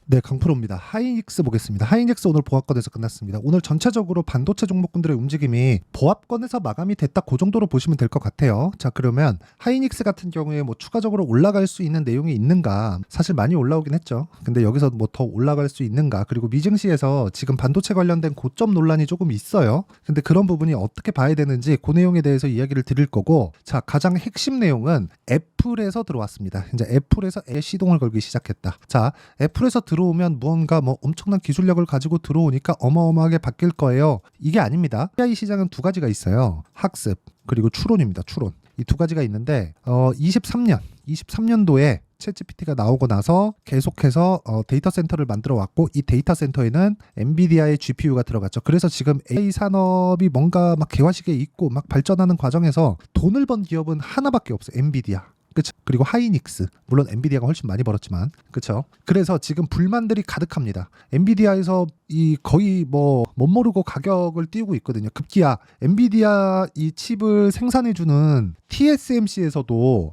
네, 강프로입니다. 하이닉스 보겠습니다. 하이닉스 오늘 보합권에서 끝났습니다. 오늘 전체적으로 반도체 종목군들의 움직임이 보합권에서 마감이 됐다, 그 정도로 보시면 될 것 같아요. 자, 그러면 하이닉스 같은 경우에 뭐 추가적으로 올라갈 수 있는 내용이 있는가? 사실 많이 올라오긴 했죠. 근데 여기서 뭐 더 올라갈 수 있는가? 그리고 미증시에서 지금 반도체 관련된 고점 논란이 조금 있어요. 근데 그런 부분이 어떻게 봐야 되는지 그 내용에 대해서 이야기를 드릴 거고, 자, 가장 핵심 내용은 애플에서 들어왔습니다. 이제 애플에서 시동을 걸기 시작했다. 자, 애플에서 들어오면 무언가 뭐 엄청난 기술력을 가지고 들어오니까 어마어마하게 바뀔 거예요. 이게 아닙니다. AI 시장은 두 가지가 있어요. 학습 그리고 추론입니다. 추론. 이 두 가지가 있는데 23년도에 챗GPT가 나오고 나서 계속해서 데이터 센터를 만들어 왔고, 이 데이터 센터에는 엔비디아의 GPU가 들어갔죠. 그래서 지금 AI 산업이 뭔가 막 개화식에 있고 막 발전하는 과정에서 돈을 번 기업은 하나밖에 없어요. 엔비디아. 그쵸? 그리고 하이닉스. 물론 엔비디아가 훨씬 많이 벌었지만, 그쵸? 그래서 지금 불만들이 가득합니다. 엔비디아에서 이 거의 뭐 못 모르고 가격을 띄우고 있거든요. 급기야 엔비디아 이 칩을 생산해주는 TSMC에서도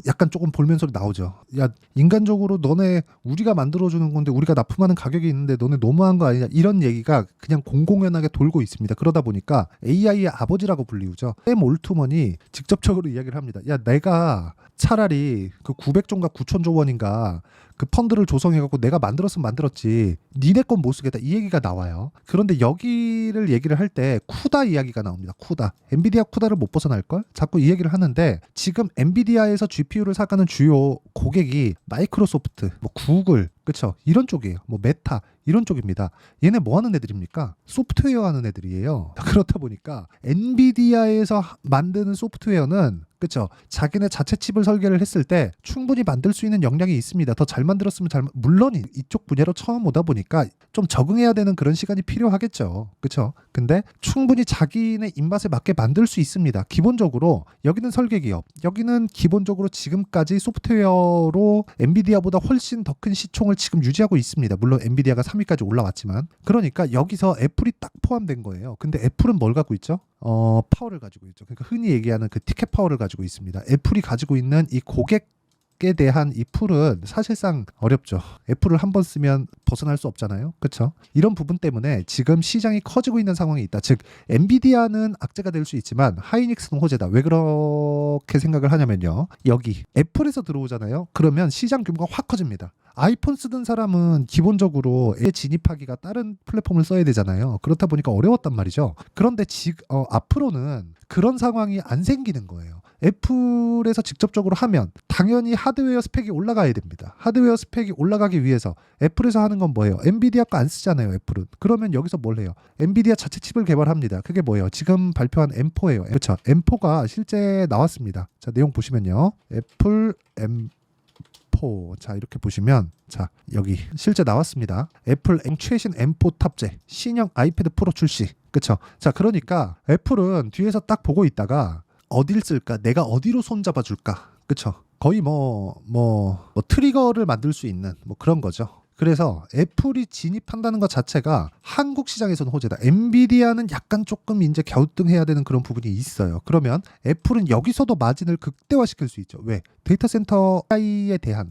약간 조금 볼멘 소리 나오죠. 야, 인간적으로 너네 우리가 만들어주는 건데 우리가 납품하는 가격이 있는데 너네 너무한 거 아니냐, 이런 얘기가 그냥 공공연하게 돌고 있습니다. 그러다 보니까 AI의 아버지라고 불리우죠. 샘 올트먼이 직접적으로 이야기를 합니다. 야, 내가 차라리 그 900조인가 9천조 원인가 그 펀드를 조성해갖고 내가 만들었으면 만들었지, 니네 건 못 쓰겠다, 이 얘기가 나와요. 그런데 여기를 얘기를 할 때 쿠다 이야기가 나옵니다. 쿠다. 엔비디아 쿠다를 못 벗어날걸? 자꾸 이 얘기를 하는데, 지금 엔비디아에서 GPU를 사가는 주요 고객이 마이크로소프트, 뭐 구글, 그쵸? 이런 쪽이에요. 뭐 메타, 이런 쪽입니다. 얘네 뭐 하는 애들입니까? 소프트웨어 하는 애들이에요. 그렇다 보니까 엔비디아에서 만드는 소프트웨어는, 그쵸? 자기네 자체 칩을 설계를 했을 때 충분히 만들 수 있는 역량이 있습니다. 더 잘 만들었으면 물론 이쪽 분야로 처음 오다 보니까 좀 적응해야 되는 그런 시간이 필요하겠죠. 그쵸? 근데 충분히 자기네 입맛에 맞게 만들 수 있습니다. 기본적으로 여기는 설계기업, 여기는 기본적으로 지금까지 소프트웨어로 엔비디아보다 훨씬 더 큰 시총을 지금 유지하고 있습니다. 물론 엔비디아가 3위까지 올라왔지만. 그러니까 여기서 애플이 딱 포함된 거예요. 근데 애플은 뭘 갖고 있죠? 파워를 가지고 있죠. 그러니까 흔히 얘기하는 그 티켓 파워를 가지고 있습니다. 애플이 가지고 있는 이 고객에 대한 이 풀은 사실상 어렵죠. 애플을 한 번 쓰면 벗어날 수 없잖아요. 그렇죠? 이런 부분 때문에 지금 시장이 커지고 있는 상황이 있다. 즉 엔비디아는 악재가 될 수 있지만 하이닉스는 호재다. 왜 그렇게 생각을 하냐면요, 여기 애플에서 들어오잖아요. 그러면 시장 규모가 확 커집니다. 아이폰 쓰던 사람은 기본적으로 진입하기가 다른 플랫폼을 써야 되잖아요. 그렇다 보니까 어려웠단 말이죠. 그런데 앞으로는 그런 상황이 안 생기는 거예요. 애플에서 직접적으로 하면 당연히 하드웨어 스펙이 올라가야 됩니다. 하드웨어 스펙이 올라가기 위해서 애플에서 하는 건 뭐예요? 엔비디아 거 안 쓰잖아요, 애플은. 그러면 여기서 뭘 해요? 엔비디아 자체 칩을 개발합니다. 그게 뭐예요? 지금 발표한 M4예요. 그렇죠? M4가 실제 나왔습니다. 자, 내용 보시면요. 애플 M4. 자, 이렇게 보시면, 자, 여기 실제 나왔습니다. 애플 최신 M4 탑재, 신형 아이패드 프로 출시. 그쵸? 자, 그러니까 애플은 뒤에서 딱 보고 있다가 어딜 쓸까? 내가 어디로 손잡아 줄까? 그쵸? 거의 뭐 트리거를 만들 수 있는 뭐 그런 거죠. 그래서 애플이 진입한다는 것 자체가 한국 시장에서는 호재다. 엔비디아는 약간 조금 이제 갸우뚱해야 되는 그런 부분이 있어요. 그러면 애플은 여기서도 마진을 극대화시킬 수 있죠. 왜? 데이터 센터 AI에 대한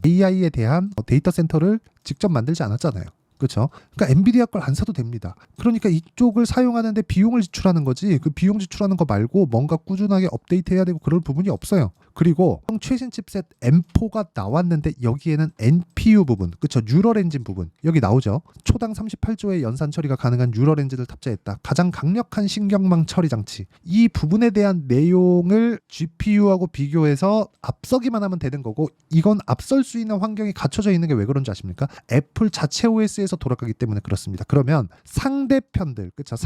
데이터 센터를 직접 만들지 않았잖아요. 그렇죠? 그러니까 엔비디아 걸 안 사도 됩니다. 그러니까 이쪽을 사용하는데 비용을 지출하는 거지, 그 비용 지출하는 거 말고 뭔가 꾸준하게 업데이트해야 되고 그럴 부분이 없어요. 그리고 최신 칩셋 M4가 나왔는데 여기에는 NPU 부분, 그렇죠? 뉴럴 엔진 부분 여기 나오죠. 초당 38조의 연산 처리가 가능한 뉴럴 엔진을 탑재했다. 가장 강력한 신경망 처리 장치. 이 부분에 대한 내용을 GPU하고 비교해서 앞서기만 하면 되는 거고, 이건 앞설 수 있는 환경이 갖춰져 있는 게 왜 그런지 아십니까? 애플 자체 OS에서 돌아가기 때문에 그렇습니다. 그러면 상대편들, 그렇죠?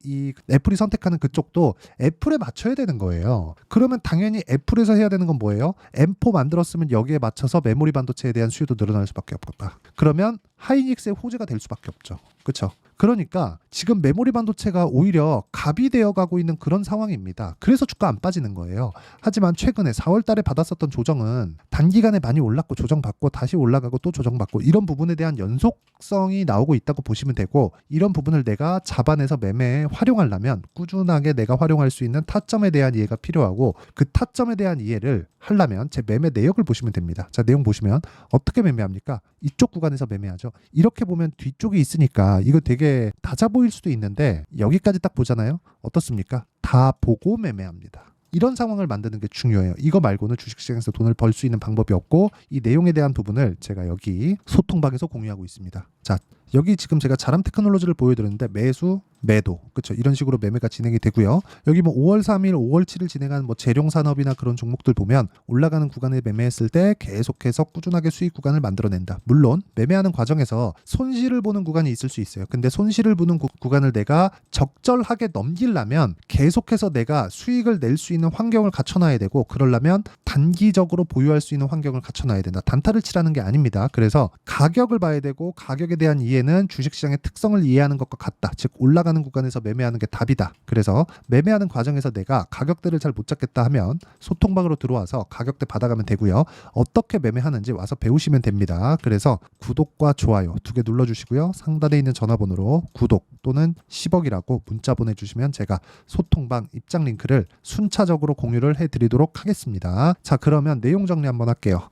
이 애플이 선택하는 그쪽도 애플에 맞춰야 되는 거예요. 그러면 당연히 애플에서 해야 되는 건 뭐예요? M4 만들었으면 여기에 맞춰서 메모리 반도체에 대한 수요도 늘어날 수밖에 없겠다. 그러면 하이닉스의 호재가 될 수밖에 없죠. 그렇죠? 그러니까 지금 메모리 반도체가 오히려 갑이 되어가고 있는 그런 상황입니다. 그래서 주가 안 빠지는 거예요. 하지만 최근에 4월 달에 받았었던 조정은 단기간에 많이 올랐고 조정받고 다시 올라가고 또 조정받고 이런 부분에 대한 연속성이 나오고 있다고 보시면 되고, 이런 부분을 내가 잡아내서 매매에 활용하려면 꾸준하게 내가 활용할 수 있는 타점에 대한 이해가 필요하고, 그 타점에 대한 이해를 하려면 제 매매 내역을 보시면 됩니다. 자, 내용 보시면 어떻게 매매합니까? 이쪽 구간에서 매매하죠. 이렇게 보면 뒤쪽이 있으니까 이거 되게 낮아 보일 수도 있는데 여기까지 딱 보잖아요. 어떻습니까? 다 보고 매매합니다. 이런 상황을 만드는 게 중요해요. 이거 말고는 주식시장에서 돈을 벌 수 있는 방법이 없고, 이 내용에 대한 부분을 제가 여기 소통방에서 공유하고 있습니다. 자, 여기 지금 제가 자람 테크놀로지를 보여드렸는데 매수, 매도, 그렇죠? 이런 식으로 매매가 진행이 되고요. 여기 뭐 5월 3일, 5월 7일 진행한 뭐 재룡산업이나 그런 종목들 보면 올라가는 구간에 매매했을 때 계속해서 꾸준하게 수익 구간을 만들어낸다. 물론 매매하는 과정에서 손실을 보는 구간이 있을 수 있어요. 근데 손실을 보는 구간을 내가 적절하게 넘기려면 계속해서 내가 수익을 낼 수 있는 환경을 갖춰놔야 되고, 그러려면 단기적으로 보유할 수 있는 환경을 갖춰놔야 된다. 단타를 치라는 게 아닙니다. 그래서 가격을 봐야 되고, 가격에 대한 이해는 주식시장의 특성을 이해하는 것과 같다. 즉 올라가는 구간에서 매매하는 게 답이다. 그래서 매매하는 과정에서 내가 가격대를 잘 못 잡겠다 하면 소통방으로 들어와서 가격대 받아가면 되고요. 어떻게 매매하는지 와서 배우시면 됩니다. 그래서 구독과 좋아요 2개 눌러주시고요. 상단에 있는 전화번호로 구독 또는 10억이라고 문자 보내주시면 제가 소통방 입장 링크를 순차적으로 공유를 해드리도록 하겠습니다. 자, 그러면 내용 정리 한번 할게요.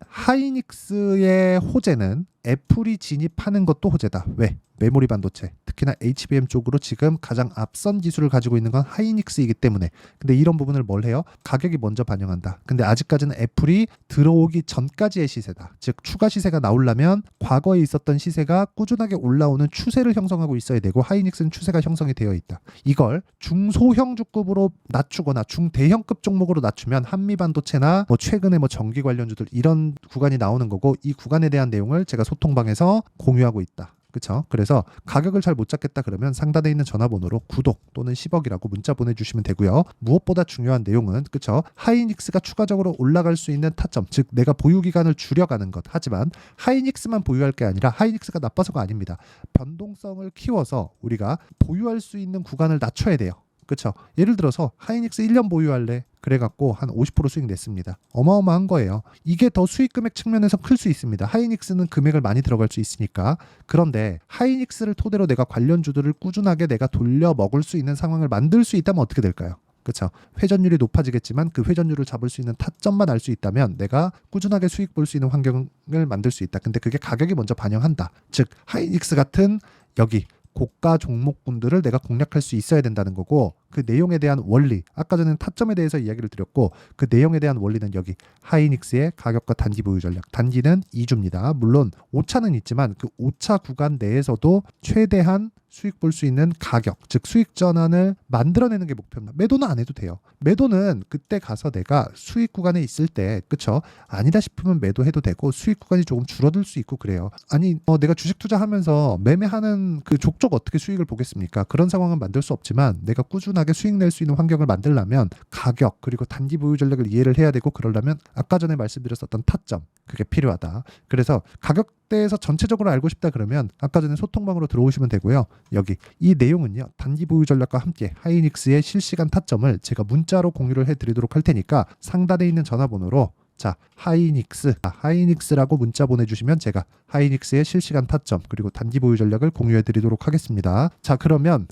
하이닉스의 호재는 애플이 진입하는 것도 호재다. 왜? 메모리 반도체, 특히나 HBM 쪽으로 지금 가장 앞선 기술을 가지고 있는 건 하이닉스이기 때문에. 근데 이런 부분을 뭘 해요? 가격이 먼저 반영한다. 근데 아직까지는 애플이 들어오기 전까지의 시세다. 즉 추가 시세가 나오려면 과거에 있었던 시세가 꾸준하게 올라오는 추세를 형성하고 있어야 되고, 하이닉스는 추세가 형성이 되어 있다. 이걸 중소형주급으로 낮추거나 중대형급 종목으로 낮추면 한미 반도체나 뭐 최근에 뭐 전기 관련주들 이런 구간이 나오는 거고, 이 구간에 대한 내용을 제가 소통방에서 공유하고 있다. 그렇죠? 그래서 가격을 잘 못 잡겠다 그러면 상단에 있는 전화번호로 구독 또는 10억이라고 문자 보내주시면 되고요. 무엇보다 중요한 내용은, 그렇죠? 하이닉스가 추가적으로 올라갈 수 있는 타점, 즉 내가 보유 기간을 줄여가는 것. 하지만 하이닉스만 보유할 게 아니라 하이닉스가 나빠서가 아닙니다. 변동성을 키워서 우리가 보유할 수 있는 구간을 낮춰야 돼요. 그렇죠? 예를 들어서 하이닉스 1년 보유할래? 그래갖고 한 50% 수익 냈습니다. 어마어마한 거예요. 이게 더 수익 금액 측면에서 클 수 있습니다. 하이닉스는 금액을 많이 들어갈 수 있으니까. 그런데 하이닉스를 토대로 내가 관련주들을 꾸준하게 내가 돌려 먹을 수 있는 상황을 만들 수 있다면 어떻게 될까요? 그렇죠. 회전율이 높아지겠지만 그 회전율을 잡을 수 있는 타점만 알 수 있다면 내가 꾸준하게 수익 볼 수 있는 환경을 만들 수 있다. 근데 그게 가격이 먼저 반영한다. 즉 하이닉스 같은 여기 고가 종목군들을 내가 공략할 수 있어야 된다는 거고, 그 내용에 대한 원리, 아까 전에 타점에 대해서 이야기를 드렸고, 그 내용에 대한 원리는 여기 하이닉스의 가격과 단기 보유 전략. 단기는 2주입니다. 물론 오차는 있지만 그 오차 구간 내에서도 최대한 수익 볼 수 있는 가격, 즉 수익 전환을 만들어내는 게 목표입니다. 매도는 안 해도 돼요. 매도는 그때 가서 내가 수익 구간에 있을 때, 그쵸? 아니다 싶으면 매도해도 되고, 수익 구간이 조금 줄어들 수 있고 그래요. 아니 내가 주식 투자하면서 매매하는 그 족족 어떻게 수익을 보겠습니까? 그런 상황은 만들 수 없지만 내가 꾸준하게 수익 낼 수 있는 환경을 만들려면 가격 그리고 단기 보유 전략을 이해를 해야 되고, 그러려면 아까 전에 말씀드렸었던 타점, 그게 필요하다. 그래서 가격대에서 전체적으로 알고 싶다 그러면 아까 전에 소통방으로 들어오시면 되고요. 여기 이 내용은요, 단기 보유 전략과 함께 하이닉스의 실시간 타점을 제가 문자로 공유를 해드리도록 할 테니까 상단에 있는 전화번호로 자, 하이닉스라고 문자 보내주시면 제가 하이닉스의 실시간 타점 그리고 단기 보유 전략을 공유해 드리도록 하겠습니다. 자, 그러면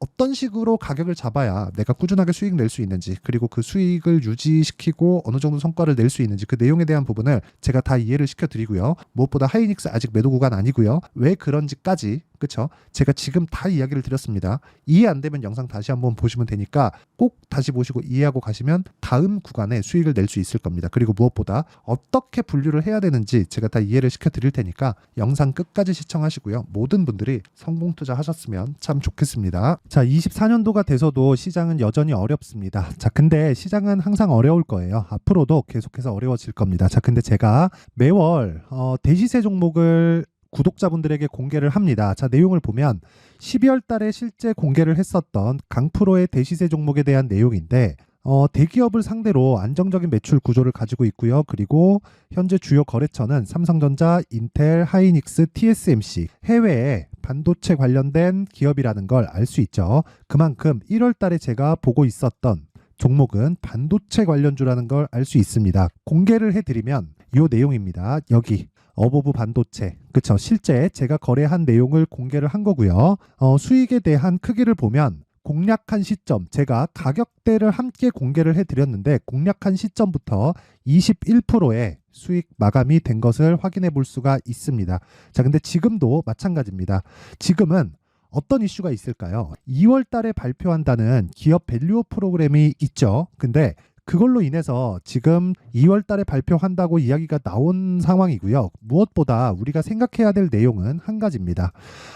어떤 식으로 가격을 잡아야 내가 꾸준하게 수익 낼 수 있는지, 그리고 그 수익을 유지시키고 어느 정도 성과를 낼 수 있는지, 그 내용에 대한 부분을 제가 다 이해를 시켜드리고요. 무엇보다 하이닉스 아직 매도 구간 아니고요. 왜 그런지까지, 그쵸? 제가 지금 다 이야기를 드렸습니다. 이해 안 되면 영상 다시 한번 보시면 되니까 꼭 다시 보시고 이해하고 가시면 다음 구간에 수익을 낼 수 있을 겁니다. 그리고 무엇보다 어떻게 분류를 해야 되는지 제가 다 이해를 시켜드릴 테니까 영상 끝까지 시청하시고요. 모든 분들이 성공 투자하셨으면 참 좋겠습니다. 자, 24년도가 돼서도 시장은 여전히 어렵습니다. 자, 근데 시장은 항상 어려울 거예요. 앞으로도 계속해서 어려워질 겁니다. 자, 근데 제가 매월 대시세 종목을 구독자분들에게 공개를 합니다. 자, 내용을 보면 12월 달에 실제 공개를 했었던 강프로의 대시세 종목에 대한 내용인데 대기업을 상대로 안정적인 매출 구조를 가지고 있고요. 그리고 현재 주요 거래처는 삼성전자, 인텔, 하이닉스, TSMC, 해외에 반도체 관련된 기업이라는 걸 알 수 있죠. 그만큼 1월 달에 제가 보고 있었던 종목은 반도체 관련주라는 걸 알 수 있습니다. 공개를 해드리면 이 내용입니다. 여기 어보브 반도체, 그쵸? 실제 제가 거래한 내용을 공개를 한 거고요. 수익에 대한 크기를 보면 공략한 시점, 제가 가격대를 함께 공개를 해드렸는데 공략한 시점부터 21%의 수익 마감이 된 것을 확인해 볼 수가 있습니다. 자, 근데 지금도 마찬가지입니다. 지금은 어떤 이슈가 있을까요? 2월 달에 발표한다는 기업 밸류업 프로그램이 있죠. 근데 그걸로 인해서 지금 2월 달에 발표한다고 이야기가 나온 상황이고요. 무엇보다 우리가 생각해야 될 내용은 한 가지입니다.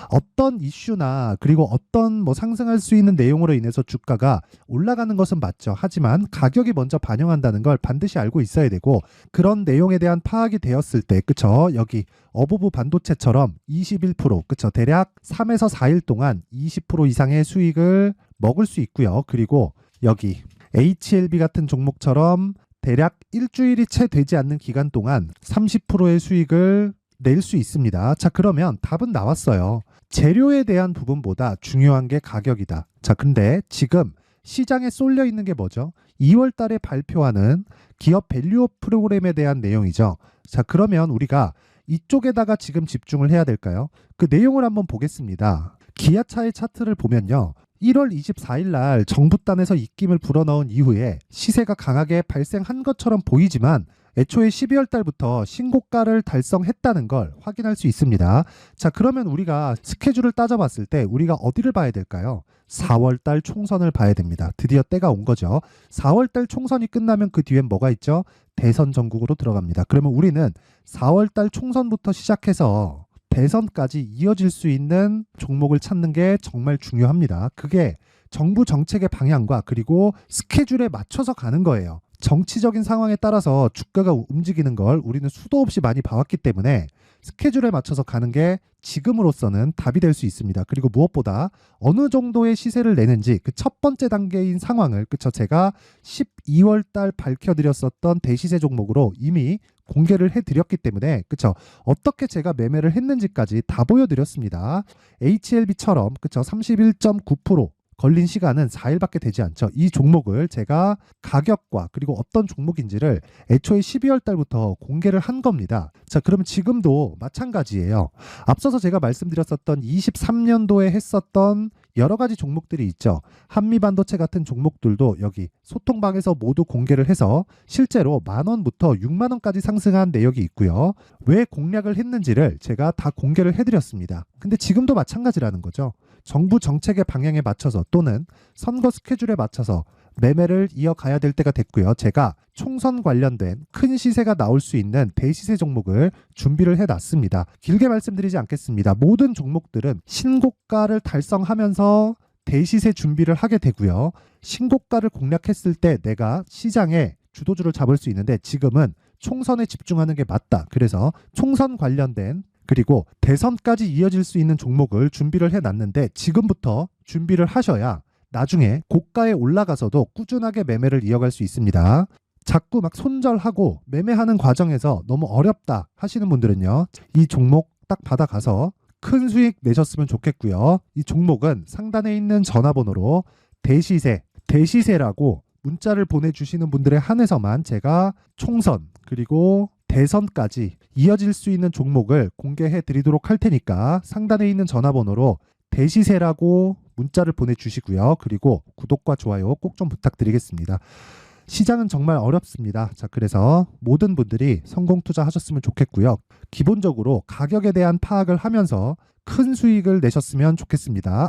어떤 이슈나 그리고 어떤 상승할 수 있는 내용으로 인해서 주가가 올라가는 것은 맞죠. 하지만 가격이 먼저 반영한다는 걸 반드시 알고 있어야 되고, 그런 내용에 대한 파악이 되었을 때, 그쵸? 여기 어보브 반도체처럼 21%, 그쵸? 대략 3에서 4일 동안 20% 이상의 수익을 먹을 수 있고요. 그리고 여기 HLB 같은 종목처럼 대략 일주일이 채 되지 않는 기간 동안 30%의 수익을 낼 수 있습니다. 자, 그러면 답은 나왔어요. 재료에 대한 부분보다 중요한 게 가격이다. 자, 근데 지금 시장에 쏠려 있는 게 뭐죠? 2월 달에 발표하는 기업 밸류업 프로그램에 대한 내용이죠. 자, 그러면 우리가 이쪽에다가 지금 집중을 해야 될까요? 그 내용을 한번 보겠습니다. 기아차의 차트를 보면요. 1월 24일 날 정부단에서 입김을 불어넣은 이후에 시세가 강하게 발생한 것처럼 보이지만 애초에 12월 달부터 신고가를 달성했다는 걸 확인할 수 있습니다. 자, 그러면 우리가 스케줄을 따져봤을 때 우리가 어디를 봐야 될까요? 4월 달 총선을 봐야 됩니다. 드디어 때가 온 거죠. 4월 달 총선이 끝나면 그 뒤엔 뭐가 있죠? 대선 전국으로 들어갑니다. 그러면 우리는 4월 달 총선부터 시작해서 대선까지 이어질 수 있는 종목을 찾는 게 정말 중요합니다. 그게 정부 정책의 방향과 그리고 스케줄에 맞춰서 가는 거예요. 정치적인 상황에 따라서 주가가 움직이는 걸 우리는 수도 없이 많이 봐왔기 때문에 스케줄에 맞춰서 가는 게 지금으로서는 답이 될 수 있습니다. 그리고 무엇보다 어느 정도의 시세를 내는지 그 첫 번째 단계인 상황을, 그쵸? 제가 12월 달 밝혀드렸었던 대시세 종목으로 이미 공개를 해드렸기 때문에, 그쵸? 어떻게 제가 매매를 했는지까지 다 보여드렸습니다. HLB처럼, 그쵸? 31.9% 걸린 시간은 4일밖에 되지 않죠. 이 종목을 제가 가격과 그리고 어떤 종목인지를 애초에 12월 달부터 공개를 한 겁니다. 자, 그러면 지금도 마찬가지예요. 앞서서 제가 말씀드렸었던 23년도에 했었던 여러 가지 종목들이 있죠. 한미반도체 같은 종목들도 여기 소통방에서 모두 공개를 해서 실제로 10,000원부터 60,000원까지 상승한 내역이 있고요. 왜 공략을 했는지를 제가 다 공개를 해드렸습니다. 근데 지금도 마찬가지라는 거죠. 정부 정책의 방향에 맞춰서 또는 선거 스케줄에 맞춰서 매매를 이어가야 될 때가 됐고요. 제가 총선 관련된 큰 시세가 나올 수 있는 대시세 종목을 준비를 해놨습니다. 길게 말씀드리지 않겠습니다. 모든 종목들은 신고가를 달성하면서 대시세 준비를 하게 되고요. 신고가를 공략했을 때 내가 시장에 주도주를 잡을 수 있는데 지금은 총선에 집중하는 게 맞다. 그래서 총선 관련된 그리고 대선까지 이어질 수 있는 종목을 준비를 해놨는데 지금부터 준비를 하셔야 나중에 고가에 올라가서도 꾸준하게 매매를 이어갈 수 있습니다. 자꾸 막 손절하고 매매하는 과정에서 너무 어렵다 하시는 분들은요. 이 종목 딱 받아가서 큰 수익 내셨으면 좋겠고요. 이 종목은 상단에 있는 전화번호로 대시세라고 문자를 보내주시는 분들에 한해서만 제가 총선 그리고 대선까지 이어질 수 있는 종목을 공개해 드리도록 할 테니까 상단에 있는 전화번호로 대시세라고 문자를 보내주시고요. 그리고 구독과 좋아요 꼭 좀 부탁드리겠습니다. 시장은 정말 어렵습니다. 자, 그래서 모든 분들이 성공 투자하셨으면 좋겠고요. 기본적으로 가격에 대한 파악을 하면서 큰 수익을 내셨으면 좋겠습니다.